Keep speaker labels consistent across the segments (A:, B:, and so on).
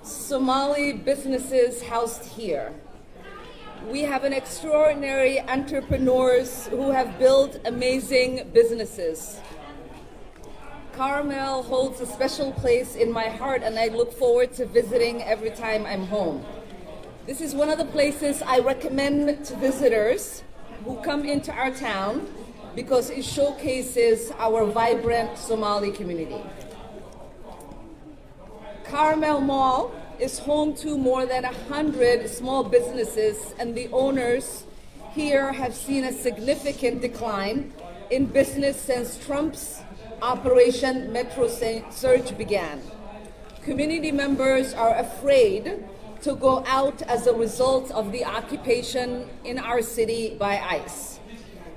A: Somali businesses housed here. We have an extraordinary entrepreneurs who have built amazing businesses. Karmel holds a special place in my heart, and I look forward to visiting every time I'm home. This is one of the places I recommend to visitors who come into our town because it showcases our vibrant Somali community. Karmel Mall is home to more than 100 small businesses, and the owners here have seen a significant decline in business since Trump's Operation Metro Surge began. Community members are afraid to go out as a result of the occupation in our city by ICE.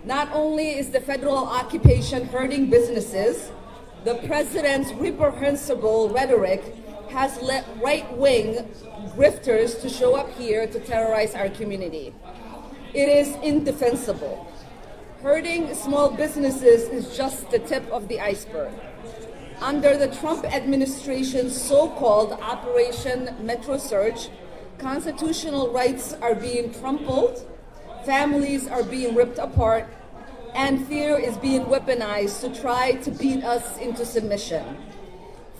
A: Not only is the federal occupation hurting businesses, the president's reprehensible rhetoric has led right-wing grifters to show up here to terrorize our community. It is indefensible. Hurting small businesses is just the tip of the iceberg. Under the Trump administration's so-called Operation Metro Surge, constitutional rights are being trampled, families are being ripped apart, and fear is being weaponized to try to beat us into submission.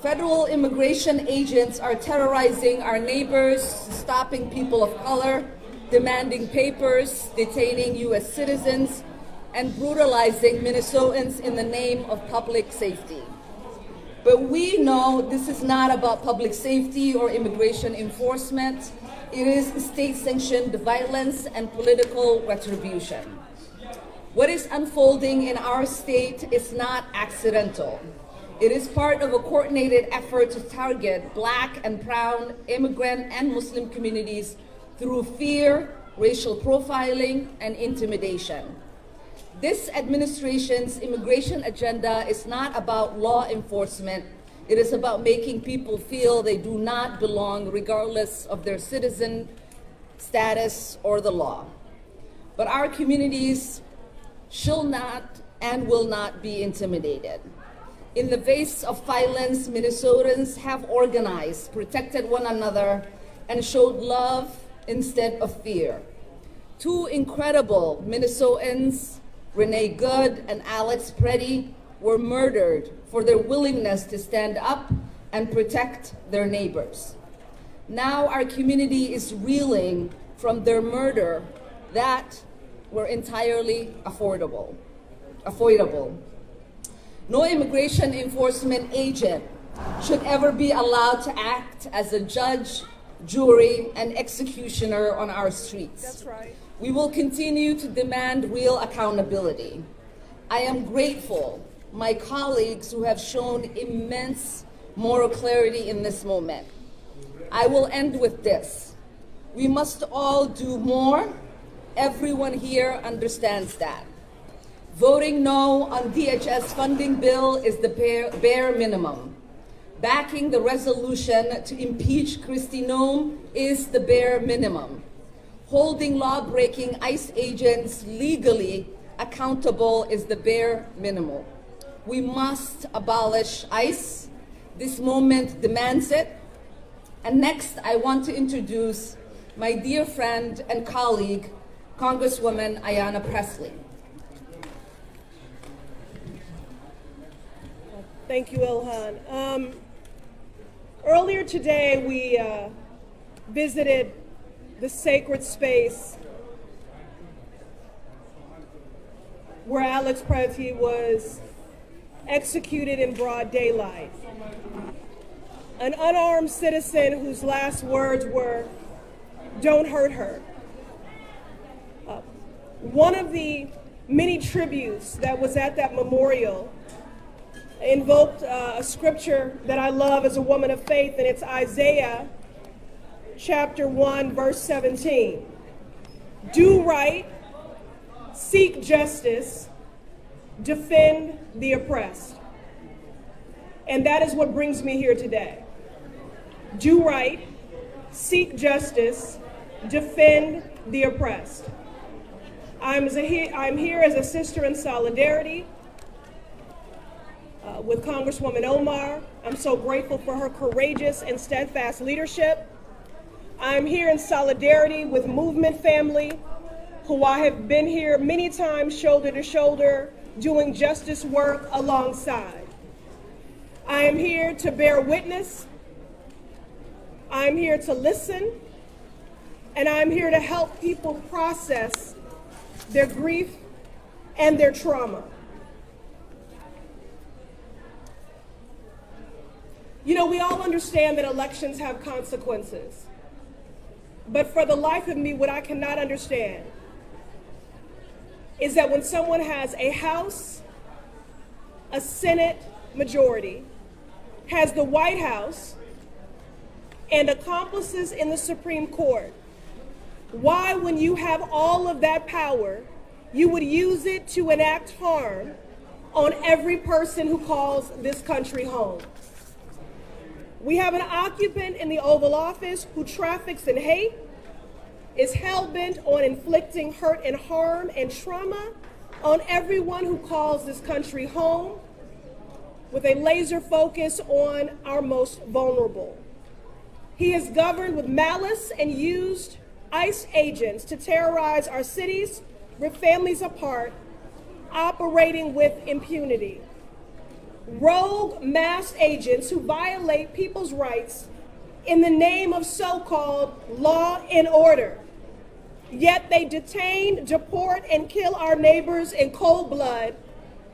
A: Federal immigration agents are terrorizing our neighbors, stopping people of color, demanding papers, detaining U.S. citizens, and brutalizing Minnesotans in the name of public safety. But we know this is not about public safety or immigration enforcement. It is state-sanctioned violence and political retribution. What is unfolding in our state is not accidental. It is part of a coordinated effort to target Black and brown immigrant and Muslim communities through fear, racial profiling, and intimidation. This administration's immigration agenda is not about law enforcement. It is about making people feel they do not belong regardless of their citizen status or the law. But our communities shall not and will not be intimidated. In the face of violence, Minnesotans have organized, protected one another, and showed love instead of fear. Two incredible Minnesotans, Renee Good and Alex Preddy, were murdered for their willingness to stand up and protect their neighbors. Now our community is reeling from their murder that were entirely avoidable. No immigration enforcement agent should ever be allowed to act as a judge, jury, and executioner on our streets.
B: That's right.
A: We will continue to demand real accountability. I am grateful my colleagues who have shown immense moral clarity in this moment. I will end with this. We must all do more. Everyone here understands that. Voting no on DHS funding bill is the bare minimum. Backing the resolution to impeach Kristi Noem is the bare minimum. Holding law-breaking ICE agents legally accountable is the bare minimum. We must abolish ICE. This moment demands it. And next, I want to introduce my dear friend and colleague, Congresswoman Ayanna Pressley.
B: Thank you, Ilhaan. Earlier today, we visited the sacred space where Alex Preddy was executed in broad daylight. An unarmed citizen whose last words were, "Don't hurt her." One of the many tributes that was at that memorial invoked a scripture that I love as a woman of faith, and it's Isaiah chapter 1, verse 17. Do right, seek justice, defend the oppressed. And that is what brings me here today. Do right, seek justice, defend the oppressed. I'm here as a sister in solidarity with Congresswoman Omar, I'm so grateful for her courageous and steadfast leadership. I'm here in solidarity with Movement family, who I have been here many times shoulder to shoulder doing justice work alongside. I am here to bear witness. I'm here to listen. And I'm here to help people process their grief and their trauma. You know, we all understand that elections have consequences. But for the life of me, what I cannot understand is that when someone has a House, a Senate majority, has the White House, and accomplices in the Supreme Court, why, when you have all of that power, you would use it to enact harm on every person who calls this country home? We have an occupant in the Oval Office who traffics in hate, is hell-bent on inflicting hurt and harm and trauma on everyone who calls this country home, with a laser focus on our most vulnerable. He is governed with malice and used ICE agents to terrorize our cities, rip families apart, operating with impunity. Rogue masked agents who violate people's rights in the name of so-called law and order. Yet they detain, deport, and kill our neighbors in cold blood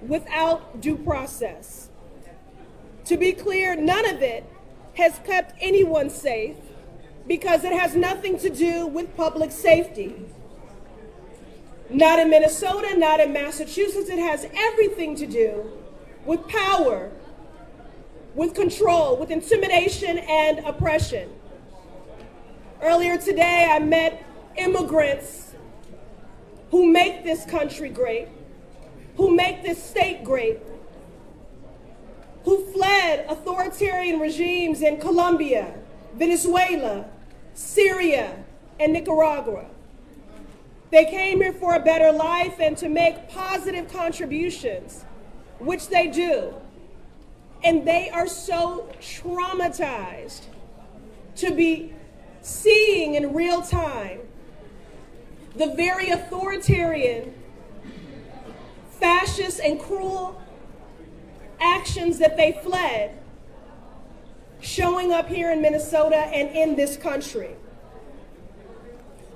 B: without due process. To be clear, none of it has kept anyone safe, because it has nothing to do with public safety. Not in Minnesota, not in Massachusetts. It has everything to do with power, with control, with intimidation and oppression. Earlier today, I met immigrants who make this country great, who make this state great, who fled authoritarian regimes in Colombia, Venezuela, Syria, and Nicaragua. They came here for a better life and to make positive contributions, which they do. And they are so traumatized to be seeing in real time the very authoritarian, fascist, and cruel actions that they fled showing up here in Minnesota and in this country.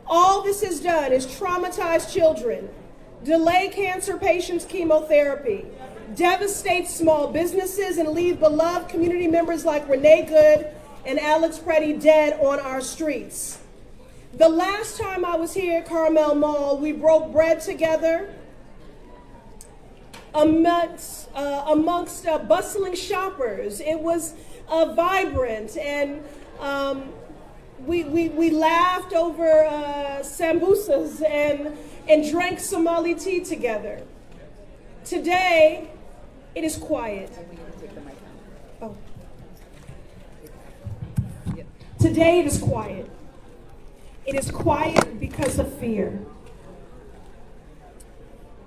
B: All this has done is traumatize children, delay cancer patients' chemotherapy, devastate small businesses, and leave beloved community members like Renee Good and Alex Preddy dead on our streets. The last time I was here at Karmel Mall, we broke bread together amongst bustling shoppers. It was vibrant, and we laughed over sambusas and drank Somali tea together. Today, it is quiet. Oh. Today, it is quiet. It is quiet because of fear.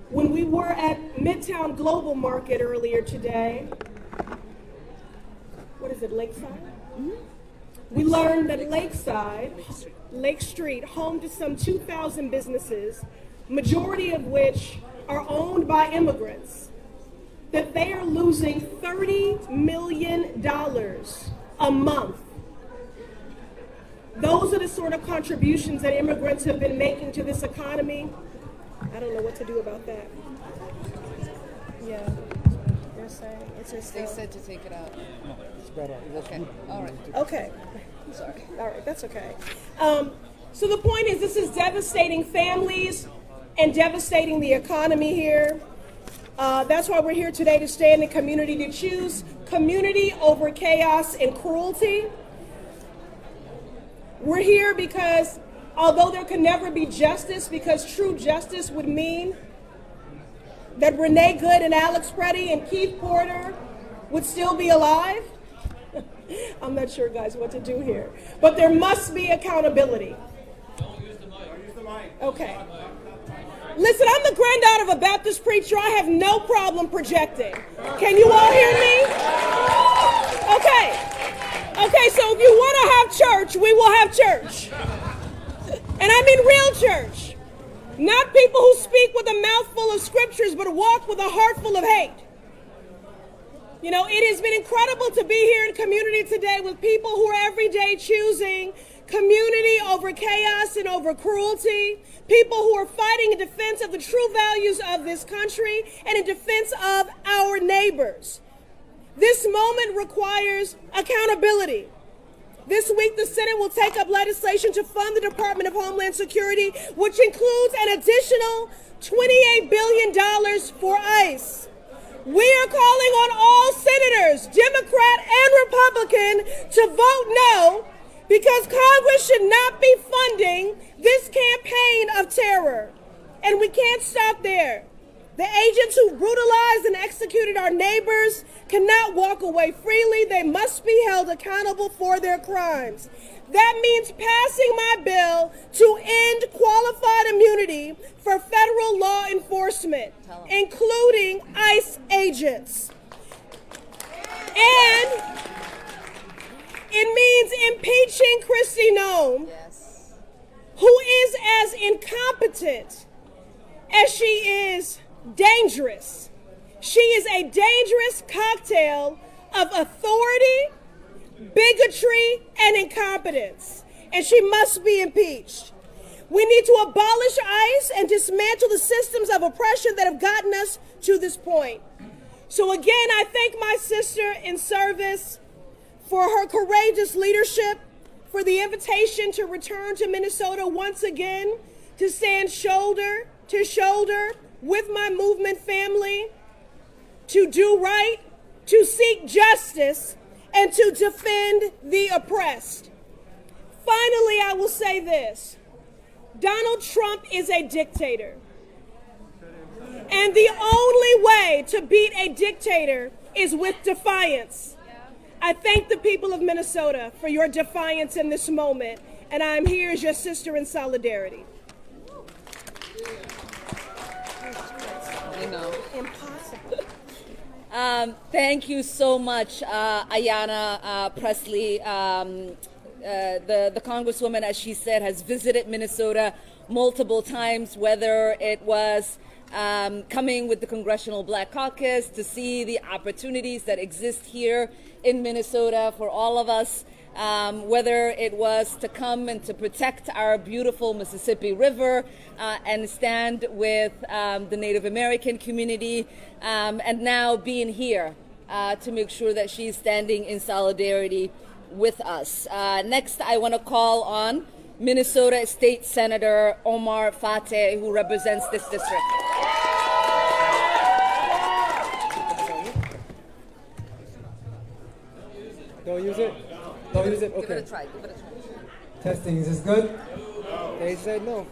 B: When we were at Midtown Global Market earlier today, what is it, Lakeside? Mm-hmm. We learned that Lake Street, home to some 2,000 businesses, majority of which are owned by immigrants, that they are losing $30 million a month. Those are the sort of contributions that immigrants have been making to this economy. I don't know what to do about that. Yeah, they're saying it's just.
A: They said to take it out.
C: It's better.
A: Okay, all right.
B: Okay.
A: Sorry.
B: All right, that's okay. So the point is, this is devastating families and devastating the economy here. That's why we're here today, to stand in community, to choose community over chaos and cruelty. We're here because although there can never be justice, because true justice would mean that Renee Good and Alex Preddy and Keith Porter would still be alive. I'm not sure, guys, what to do here. But there must be accountability.
C: Don't use the mic. Don't use the mic.
B: Okay. Listen, I'm the granddaughter of a Baptist preacher. I have no problem projecting. Can you all hear me? Okay, so if you want to have church, we will have church. And I mean real church. Not people who speak with a mouthful of scriptures, but walk with a heart full of hate. You know, it has been incredible to be here in community today with people who are every day choosing community over chaos and over cruelty. People who are fighting in defense of the true values of this country and in defense of our neighbors. This moment requires accountability. This week, the Senate will take up legislation to fund the Department of Homeland Security, which includes an additional $28 billion for ICE. We are calling on all senators, Democrat and Republican, to vote no, because Congress should not be funding this campaign of terror. And we can't stop there. The agents who brutalized and executed our neighbors cannot walk away freely. They must be held accountable for their crimes. That means passing my bill to end qualified immunity for federal law enforcement, including ICE agents. And it means impeaching Kristi Noem, who is as incompetent as she is dangerous. She is a dangerous cocktail of authority, bigotry, and incompetence, and she must be impeached. We need to abolish ICE and dismantle the systems of oppression that have gotten us to this point. So again, I thank my sister in service for her courageous leadership, for the invitation to return to Minnesota once again, to stand shoulder to shoulder with my movement family, to do right, to seek justice, and to defend the oppressed. Finally, I will say this. Donald Trump is a dictator. And the only way to beat a dictator is with defiance. I thank the people of Minnesota for your defiance in this moment, and I am here as your sister in solidarity.
A: You know.
B: Impossible.
A: Thank you so much, Ayanna Pressley. The Congresswoman, as she said, has visited Minnesota multiple times, whether it was coming with the Congressional Black Caucus to see the opportunities that exist here in Minnesota for all of us, whether it was to come and to protect our beautiful Mississippi River and stand with the Native American community, and now being here to make sure that she's standing in solidarity with us. Next, I want to call on Minnesota State Senator Omar Fateh, who represents this district.
D: Don't use it? Don't use it? Okay.
A: Give it a try. Give it a try.
D: Testing, is this good? They said no.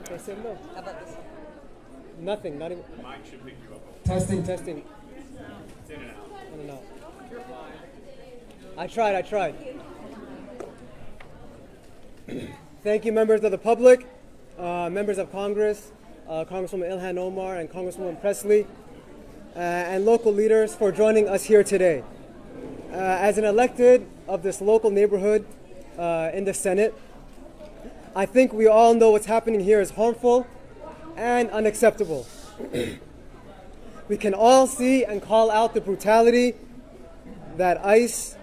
D: They said no.
A: How about this?
D: Nothing, not even.
C: Mine should pick you up.
D: Testing, testing.
C: It's in and out.
D: In and out. I tried. Thank you, members of the public, members of Congress, Congresswoman Ilhaan Omar and Congresswoman Pressley, and local leaders for joining us here today. As an elected of this local neighborhood in the Senate, I think we all know what's happening here is harmful and unacceptable. We can all see and call out the brutality that ICE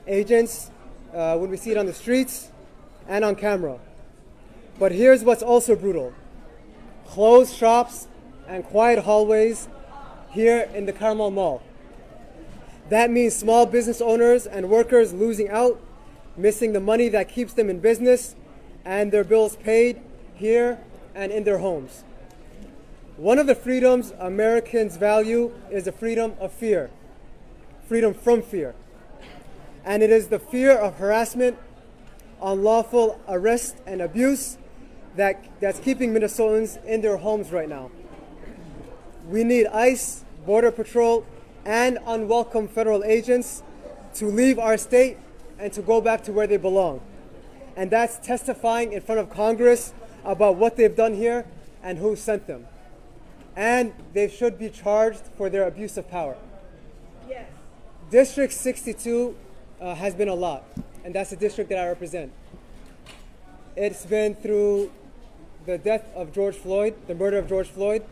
D: agents, when we see it on the streets and on camera. But here's what's also brutal. Closed shops and quiet hallways here in the Karmel Mall. That means small business owners and workers losing out, missing the money that keeps them in business and their bills paid here and in their homes. One of the freedoms Americans value is the freedom of fear, freedom from fear. And it is the fear of harassment, unlawful arrest, and abuse that's keeping Minnesotans in their homes right now. We need ICE, Border Patrol, and unwelcome federal agents to leave our state and to go back to where they belong. And that's testifying in front of Congress about what they've done here and who sent them. And they should be charged for their abuse of power.
B: Yes.
D: District 62 has been a lot, and that's the district that I represent. It's been through the death of George Floyd, the murder of George Floyd,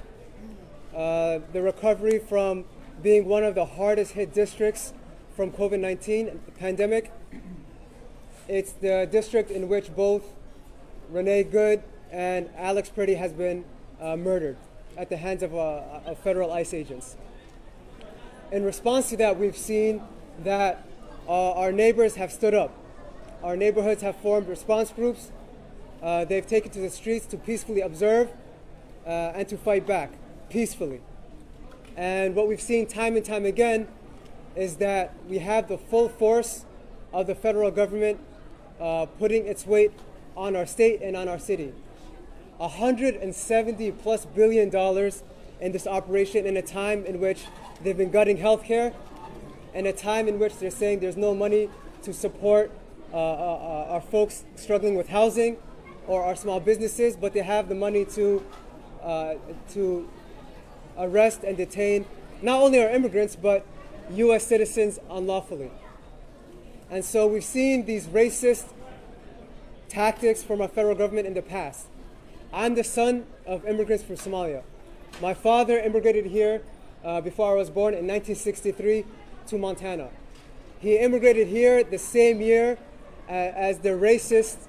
D: the recovery from being one of the hardest hit districts from COVID-19 pandemic. It's the district in which both Renee Good and Alex Pretty has been murdered at the hands of federal ICE agents. In response to that, we've seen that our neighbors have stood up. Our neighborhoods have formed response groups. They've taken to the streets to peacefully observe and to fight back peacefully. And what we've seen time and time again is that we have the full force of the federal government putting its weight on our state and on our city. $170+ billion in this operation in a time in which they've been gutting healthcare, in a time in which they're saying there's no money to support our folks struggling with housing or our small businesses, but they have the money to arrest and detain not only our immigrants, but U.S. citizens unlawfully. And so we've seen these racist tactics from our federal government in the past. I'm the son of immigrants from Somalia. My father immigrated here before I was born in 1963 to Montana. He immigrated here the same year as the racist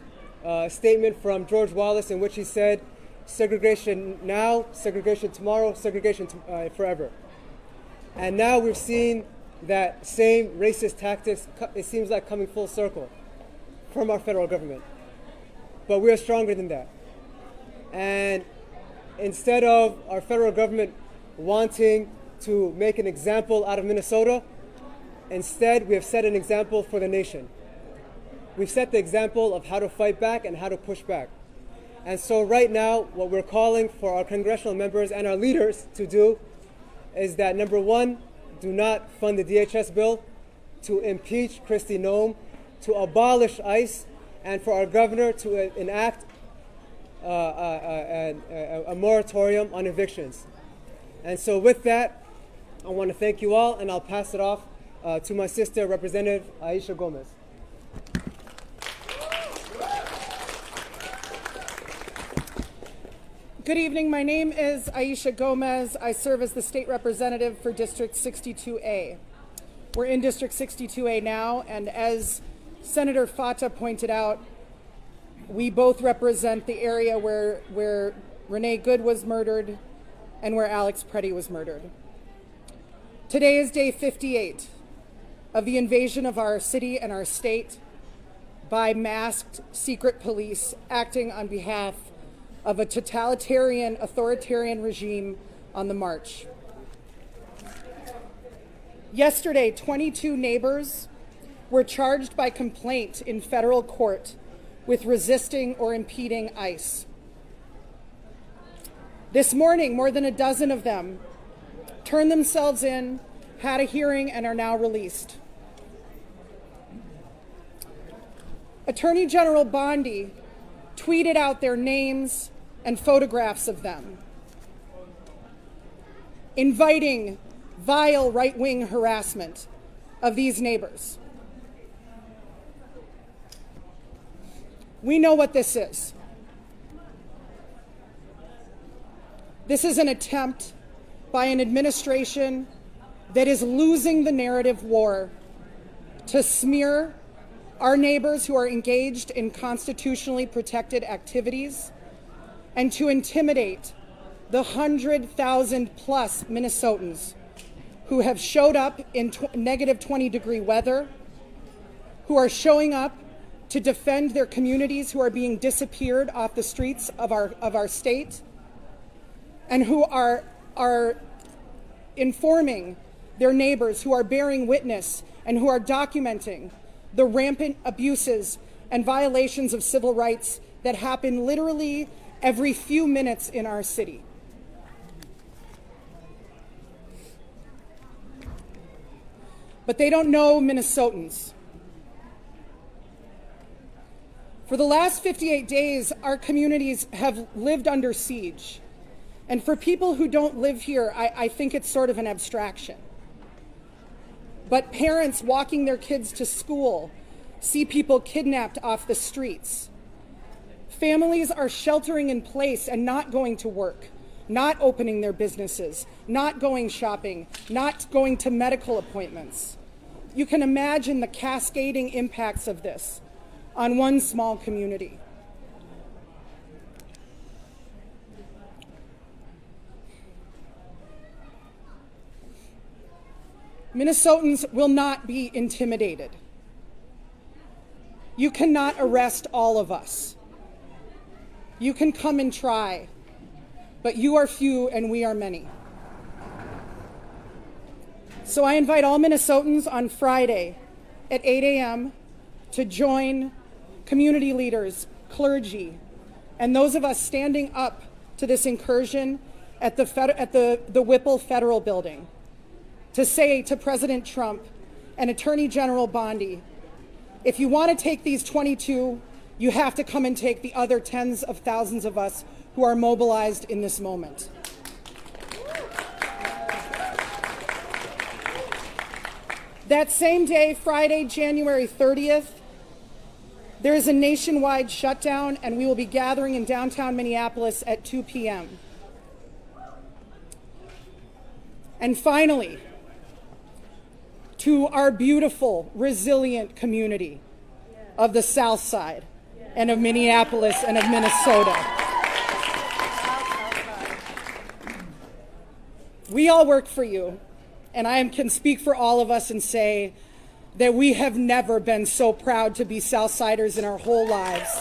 D: statement from George Wallace, in which he said, segregation now, segregation tomorrow, segregation forever. And now we're seeing that same racist tactics, it seems like coming full circle from our federal government. But we are stronger than that. And instead of our federal government wanting to make an example out of Minnesota, instead we have set an example for the nation. We've set the example of how to fight back and how to push back. And so right now, what we're calling for our congressional members and our leaders to do is that, number one, do not fund the DHS bill, to impeach Kristi Noem, to abolish ICE, and for our governor to enact a moratorium on evictions. And so with that, I want to thank you all, and I'll pass it off to my sister, Representative Aisha Gomez.
E: Good evening. My name is Aisha Gomez. I serve as the state representative for District 62A. We're in District 62A now, and as Senator Fata pointed out, we both represent the area where Renee Good was murdered and where Alex Pretty was murdered. Today is day 58 of the invasion of our city and our state by masked secret police acting on behalf of a totalitarian, authoritarian regime on the march. Yesterday, 22 neighbors were charged by complaint in federal court with resisting or impeding ICE. This morning, more than a dozen of them turned themselves in, had a hearing, and are now released. Attorney General Bondi tweeted out their names and photographs of them, inviting vile right-wing harassment of these neighbors. We know what this is. This is an attempt by an administration that is losing the narrative war to smear our neighbors who are engaged in constitutionally protected activities and to intimidate the 100,000 plus Minnesotans who have showed up in negative 20-degree weather, who are showing up to defend their communities who are being disappeared off the streets of our state, and who are informing their neighbors, who are bearing witness and who are documenting the rampant abuses and violations of civil rights that happen literally every few minutes in our city. But they don't know Minnesotans. For the last 58 days, our communities have lived under siege. And for people who don't live here, I think it's sort of an abstraction. but parents walking their kids to school see people kidnapped off the streets. Families are sheltering in place and not going to work, not opening their businesses, not going shopping, not going to medical appointments. You can imagine the cascading impacts of this on one small community. Minnesotans will not be intimidated. You cannot arrest all of us. You can come and try, but you are few and we are many. So I invite all Minnesotans on Friday at 8 a.m. to join community leaders, clergy, and those of us standing up to this incursion at the Whipple Federal Building to say to President Trump and Attorney General Bondi, if you want to take these 22, you have to come and take the other tens of thousands of us who are mobilized in this moment. That same day, Friday, January 30th, there is a nationwide shutdown, and we will be gathering in downtown Minneapolis at 2 p.m. And finally, to our beautiful, resilient community of the South Side and of Minneapolis and of Minnesota. We all work for you, and I can speak for all of us and say that we have never been so proud to be Southsiders in our whole lives.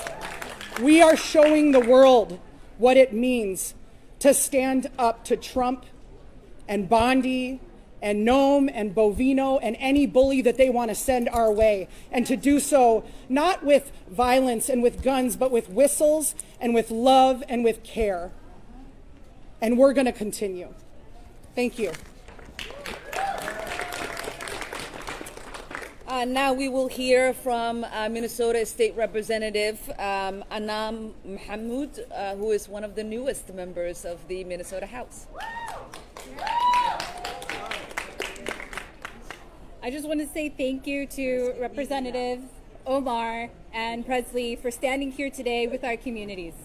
E: We are showing the world what it means to stand up to Trump and Bondi and Nome and Bovino and any bully that they want to send our way, and to do so not with violence and with guns, but with whistles and with love and with care. And we're going to continue. Thank you.
A: Now we will hear from Minnesota State Representative Anam Mahmoud, who is one of the newest members of the Minnesota House.
F: I just want to say thank you to Representative Omar and Presley for standing here today with our communities.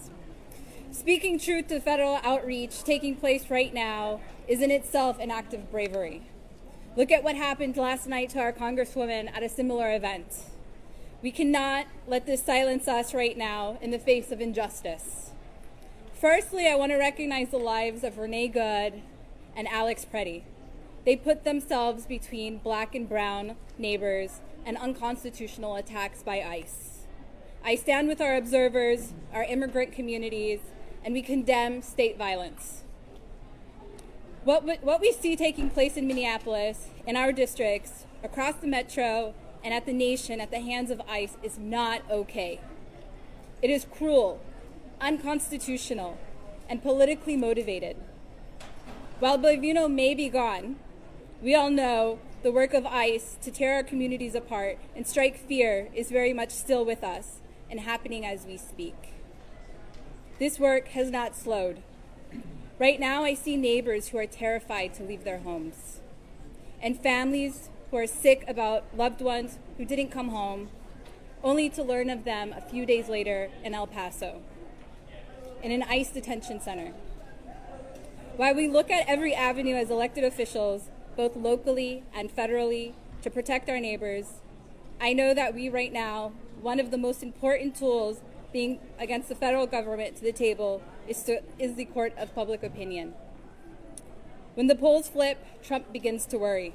F: Speaking truth to federal outreach taking place right now is in itself an act of bravery. Look at what happened last night to our Congresswoman at a similar event. We cannot let this silence us right now in the face of injustice. Firstly, I want to recognize the lives of Renee Good and Alex Preddy. They put themselves between black and brown neighbors and unconstitutional attacks by ICE. I stand with our observers, our immigrant communities, and we condemn state violence. What we see taking place in Minneapolis, in our districts, across the metro, and at the nation at the hands of ICE is not okay. It is cruel, unconstitutional, and politically motivated. While Bovino may be gone, we all know the work of ICE to tear our communities apart and strike fear is very much still with us and happening as we speak. This work has not slowed. Right now, I see neighbors who are terrified to leave their homes, and families who are sick about loved ones who didn't come home, only to learn of them a few days later in El Paso, in an ICE detention center. While we look at every avenue as elected officials, both locally and federally, to protect our neighbors, I know that we right now, one of the most important tools being against the federal government to the table is the court of public opinion. When the polls flip, Trump begins to worry.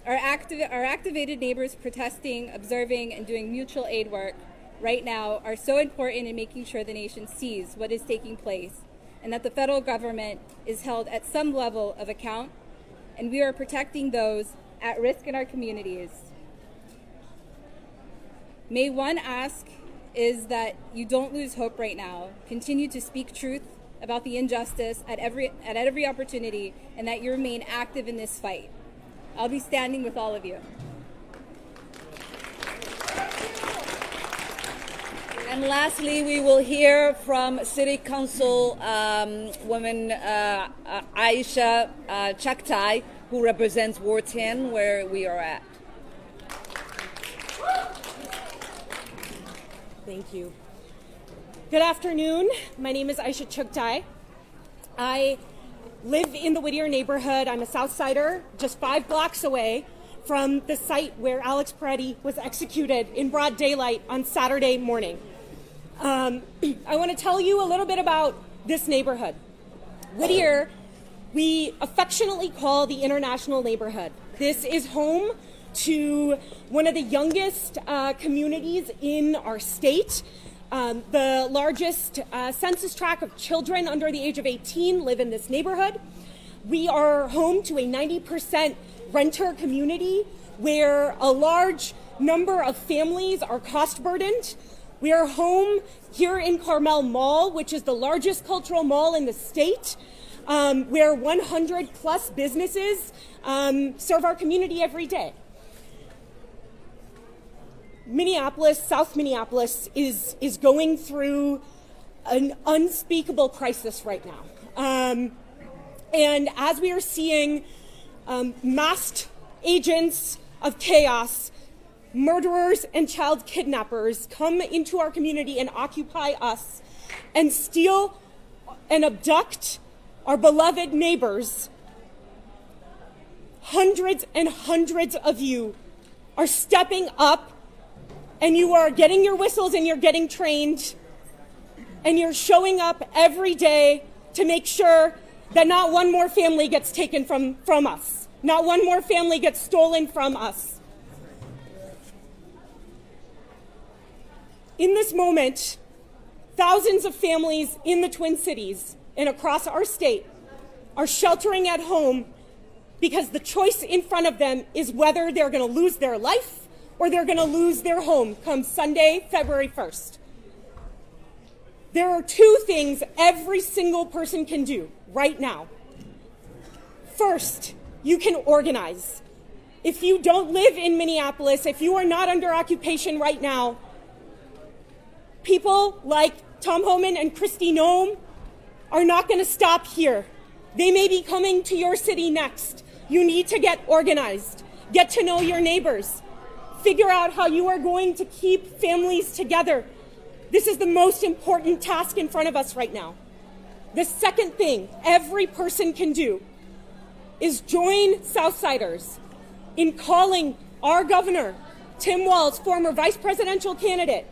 F: Our activated neighbors protesting, observing, and doing mutual aid work right now are so important in making sure the nation sees what is taking place and that the federal government is held at some level of account, and we are protecting those at risk in our communities. May one ask is that you don't lose hope right now. Continue to speak truth about the injustice at every opportunity, and that you remain active in this fight. I'll be standing with all of you.
A: And lastly, we will hear from City Council woman Aisha Chaktai, who represents Ward 10, where we are at.
G: Thank you. Good afternoon. My name is Aisha Chugtai. I live in the Whittier neighborhood. I'm a Southsider, just 5 blocks away from the site where Alex Peretti was executed in broad daylight on Saturday morning. I want to tell you a little bit about this neighborhood. Whittier, we affectionately call the International Neighborhood. This is home to one of the youngest communities in our state. The largest census tract of children under the age of 18 live in this neighborhood. We are home to a 90% renter community where a large number of families are cost burdened. We are home here in Karmel Mall, which is the largest cultural mall in the state, where 100 plus businesses serve our community every day. Minneapolis, South Minneapolis, is going through an unspeakable crisis right now. And as we are seeing masked agents of chaos, murderers and child kidnappers come into our community and occupy us and steal and abduct our beloved neighbors, hundreds and hundreds of you are stepping up, and you are getting your whistles and you're getting trained, and you're showing up every day to make sure that not one more family gets taken from us. Not one more family gets stolen from us. In this moment, thousands of families in the Twin Cities and across our state are sheltering at home because the choice in front of them is whether they're going to lose their life or they're going to lose their home come Sunday, February 1st. There are 2 things every single person can do right now. First, you can organize. If you don't live in Minneapolis, if you are not under occupation right now, people like Tom Homan and Kristi Noem are not going to stop here. They may be coming to your city next. You need to get organized. Get to know your neighbors. Figure out how you are going to keep families together. This is the most important task in front of us right now. The second thing every person can do is join Southsiders in calling our governor, Tim Walz, former vice presidential candidate,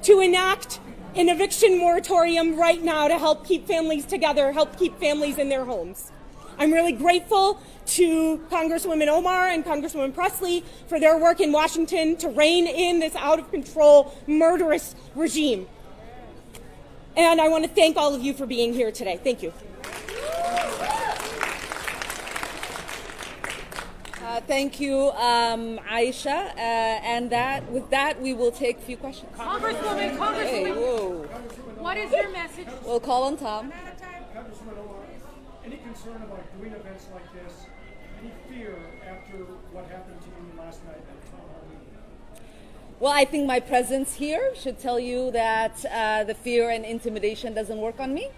G: to enact an eviction moratorium right now to help keep families together, help keep families in their homes. I'm really grateful to Congresswoman Omar and Congresswoman Presley for their work in Washington to rein in this out-of-control, murderous regime. And I want to thank all of you for being here today. Thank you.
A: Thank you, Aisha. And with that, we will take a few questions.
H: Congresswoman,
A: Hey, whoa.
H: what is your message?
A: We'll call on Tom.
I: Congressman Omar, any concern about doing events like this? Any fear after what happened to you last night at Tom Homan?
A: Well, I think my presence here should tell you that the fear and intimidation doesn't work on me.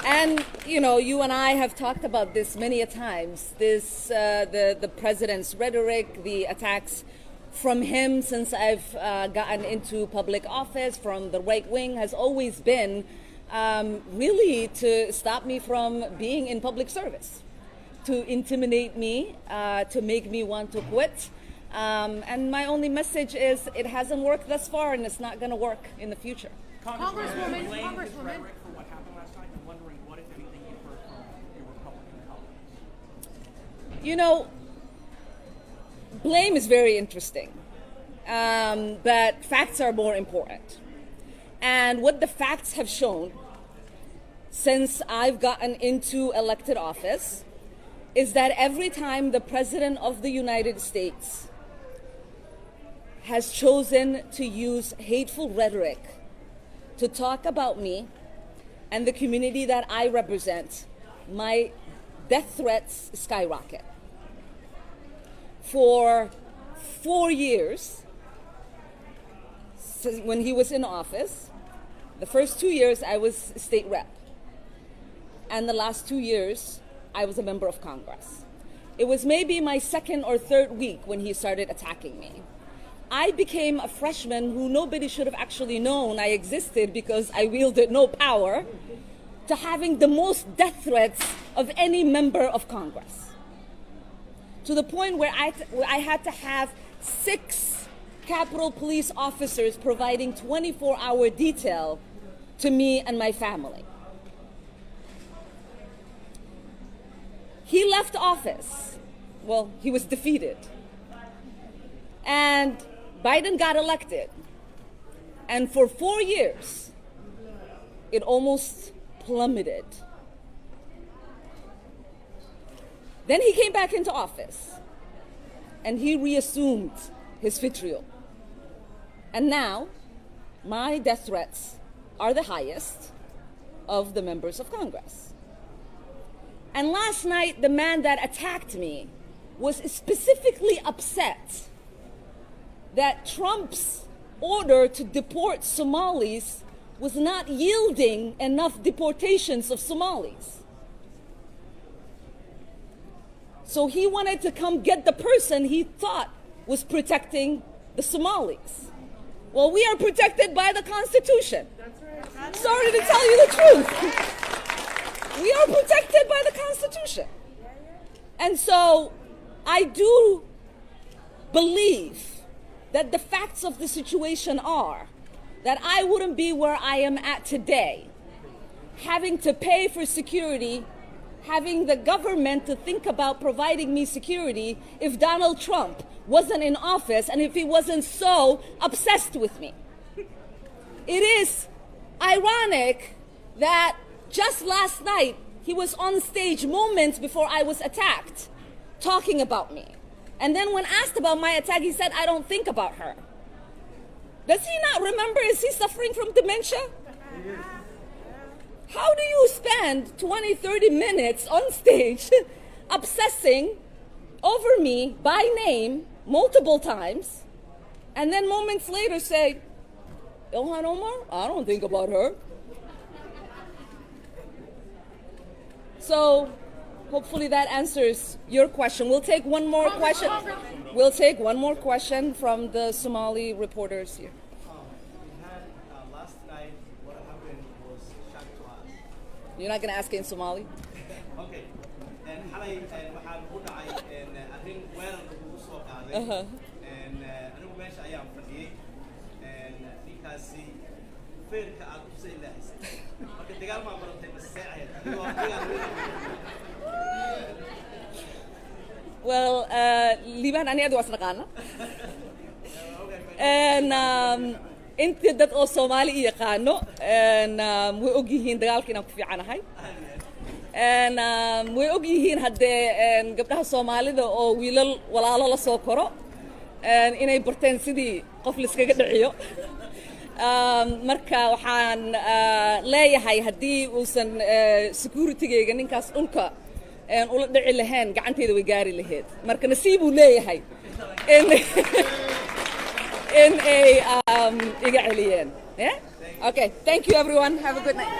A: And you know, you and I have talked about this many a times. This the president's rhetoric, the attacks from him since I've gotten into public office from the right wing has always been really to stop me from being in public service, to intimidate me, to make me want to quit. And my only message is it hasn't worked thus far, and it's not going to work in the future.
H: Congresswoman.
I: For what happened last night, I'm wondering what, if anything, you heard from your Republican colleagues.
A: You know, blame is very interesting, but facts are more important. And what the facts have shown since I've gotten into elected office is that every time the President of the United States has chosen to use hateful rhetoric to talk about me and the community that I represent, my death threats skyrocket. For 4 years, when he was in office, The first 2 years, I was state rep. And the last 2 years, I was a member of Congress. It was maybe my second or third week when he started attacking me. I became a freshman who nobody should have actually known I existed because I wielded no power, to having the most death threats of any member of Congress. To the point where I had to have 6 Capitol Police officers providing 24-hour detail to me and my family. He left office. Well, he was defeated. And Biden got elected. And for 4 years, it almost plummeted. Then he came back into office, and he reassumed his vitriol. And now, my death threats are the highest of the members of Congress. And last night, the man that attacked me was specifically upset that Trump's order to deport Somalis was not yielding enough deportations of Somalis. So he wanted to come get the person he thought was protecting the Somalis. Well, we are protected by the Constitution. Sorry to tell you the truth. We are protected by the Constitution. And so I do believe that the facts of the situation are that I wouldn't be where I am at today, having to pay for security, having the government to think about providing me security if Donald Trump wasn't in office and if he wasn't so obsessed with me. It is ironic that just last night he was on stage moments before I was attacked talking about me. And then when asked about my attack, he said, I don't think about her. Does he not remember? Is he suffering from dementia? How do you spend 20, 30 minutes on stage obsessing over me by name multiple times, and then moments later say, Ilhaan Omar, I don't think about her. So hopefully that answers your question. We'll take one more question. We'll take one more question from the Somali reporters here.
J: Last night, what happened was shocked to us.
A: You're not going to ask it in Somali?
J: Okay. And xalay waxaan ku dhacay arrin weerar lagu soo qaaday. Anigu meesha ayaan fadhiyey. Ninkaasi feerka aad u sii leexisay. Marka dagaal ma baratay masee ahayd.
A: Well, Liban ani adu asnaqaana. And inta dad oo Somali yaqaano way og yihiin dagaalka inaan ku fiicanahay. And way og yihiin haddee gabdhaha Soomaalida oo wiilal walaalo la soo koro inay barteen sidii qof la iskaga dhiciyo. Marka waxaan leeyahay haddii uusan security-gayga ninkaas dhulka ula dhici lahayn gacanteeda way gaari lahayd. Marka nasiib uu leeyahay in ay iga celiyeen. Yeah? Okay, thank you everyone. Have a good night.